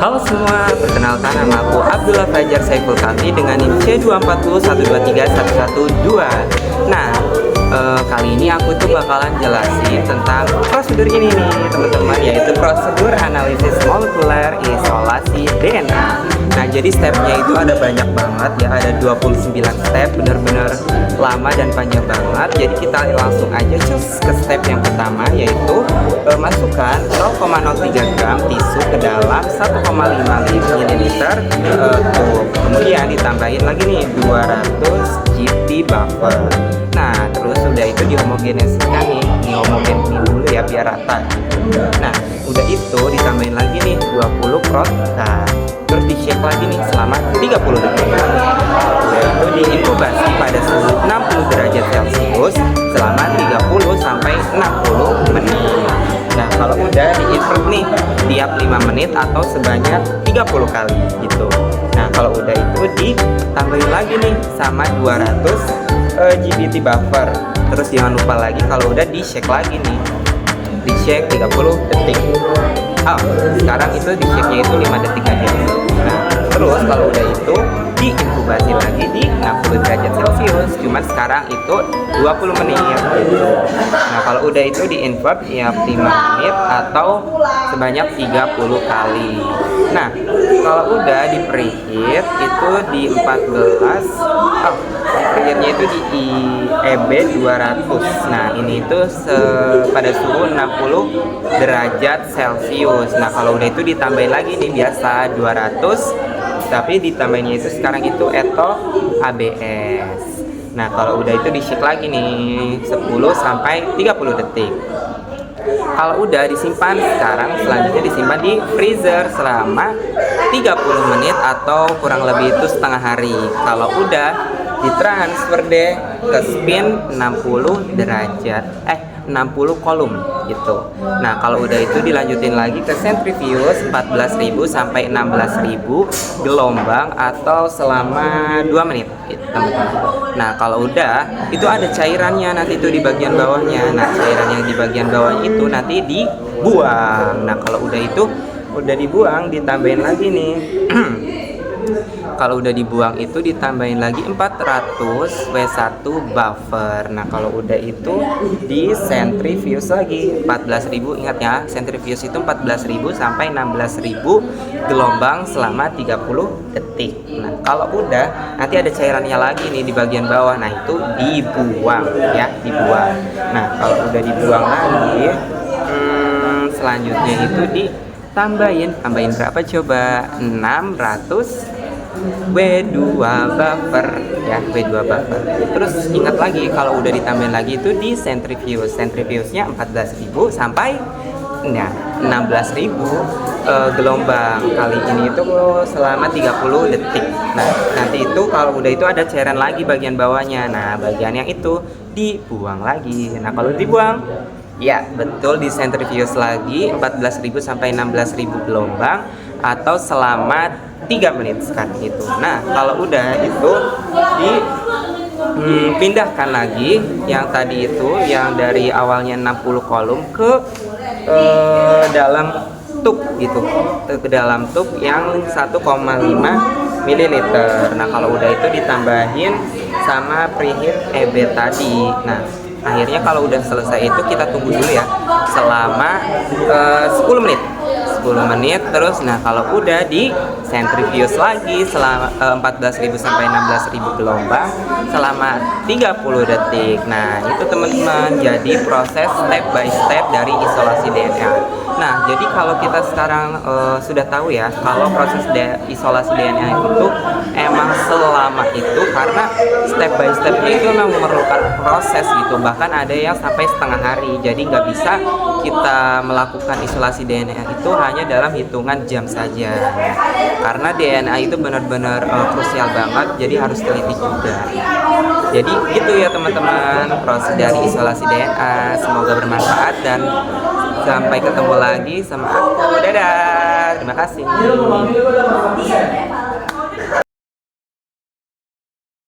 Halo semua, perkenalkan nama aku Abdullah Fajar Saiful Kafi dengan NIM C240121112. Nah, kali ini aku tuh bakalan jelasin tentang prosedur ini nih teman-teman, yaitu prosedur analisis molekuler isolasi DNA. Nah, jadi stepnya itu ada banyak banget ya, ada 29 step, bener-bener lama dan panjang banget. Jadi kita langsung aja cus ke step yang pertama, yaitu masukkan 0,03 gram tisu ke dalam 1,5 ml tuh. Kemudian ditambahin lagi nih 200 GP buffer. Nah, terus udah itu dihomogenesikan nih, dihomogenin dulu ya biar rata. Nah, udah itu ditambahin lagi nih 20 protein. Terus di-shake lagi nih selama 30 detik. Udah itu diinkubasi pada suhu 60 derajat Celcius selama 30 sampai 60 menit. Nah, kalau udah di-invert nih tiap 5 menit atau sebanyak 30 kali gitu. Nah, kalau udah itu ditambahin lagi nih sama 200 GBT buffer. Terus jangan lupa lagi kalau udah di-shake lagi nih, di-shake 30 detik. Sekarang itu di-shake-nya itu 5 detik aja. Nah, terus kalau udah itu diinkubasi lagi di 60 derajat Celcius, cuman sekarang itu 20 menit gitu. Nah, kalau udah itu di-invert ya 5 menit atau sebanyak 30 kali. Nah, kalau udah di preheat itu di 14 preheatnya itu di EB 200. Nah, ini itu pada suhu 60 derajat Celcius. Nah, kalau udah itu ditambahin lagi nih biasa 200, tapi ditambahinnya itu sekarang itu etol ABS. Nah, kalau udah itu di-shake lagi nih 10 sampai 30 detik. Kalau udah disimpan, sekarang selanjutnya disimpan di freezer selama 30 menit atau kurang lebih itu setengah hari. Kalau udah ditransfer deh ke spin 60 derajat 60 kolom gitu. Nah, kalau udah itu dilanjutin lagi ke centrifuge 14.000 sampai 16.000 gelombang atau selama 2 menit gitu, teman-teman. Nah, kalau udah itu ada cairannya nanti itu di bagian bawahnya. Nah, cairan yang di bagian bawah itu nanti dibuang. Nah, kalau udah itu udah dibuang, ditambahin lagi nih kalau udah dibuang itu ditambahin lagi 400 W1 buffer. Nah, kalau udah itu di centrifuge lagi 14.000. Ingat ya, centrifuge itu 14.000 sampai 16.000 gelombang selama 30 detik. Nah, kalau udah nanti ada cairannya lagi nih di bagian bawah. Nah, itu dibuang ya, dibuang. Nah, kalau udah dibuang lagi selanjutnya itu tambahin berapa coba? 600 W2 buffer ya, W2 buffer. Terus ingat lagi kalau udah ditambahin lagi itu di centrifuge. Centrifuge-nya 14.000 sampai 16.000 gelombang. Kali ini itu selama 30 detik. Nah, nanti itu kalau udah itu ada cairan lagi bagian bawahnya. Nah, bagian yang itu dibuang lagi. Nah, kalau dibuang ya betul di centrifuge lagi 14.000 sampai 16.000 gelombang atau selama 3 menit sekarang itu. Nah, kalau udah itu dipindahkan lagi yang tadi itu yang dari awalnya 60 kolom ke dalam tub gitu, ke dalam tub yang 1,5 ml. Nah, kalau udah itu ditambahin sama preheat EB tadi. Nah, akhirnya kalau udah selesai itu kita tunggu dulu ya selama 10 menit. 10 menit terus. Nah, kalau udah di centrifuge lagi selama 14.000 sampai 16.000 gelombang selama 30 detik. Nah, itu teman-teman jadi proses step by step dari isolasi DNA. Nah, jadi kalau kita sekarang sudah tahu ya kalau proses isolasi DNA itu emang selama itu karena step by stepnya itu memang memerlukan proses gitu, bahkan ada yang sampai setengah hari. Jadi nggak bisa kita melakukan isolasi DNA itu hanya dalam hitungan jam saja, karena DNA itu benar-benar krusial banget, jadi harus teliti juga. Jadi gitu ya teman-teman proses dari isolasi DNA. Semoga bermanfaat dan sampai ketemu lagi sama aku. Dadah, terima kasih.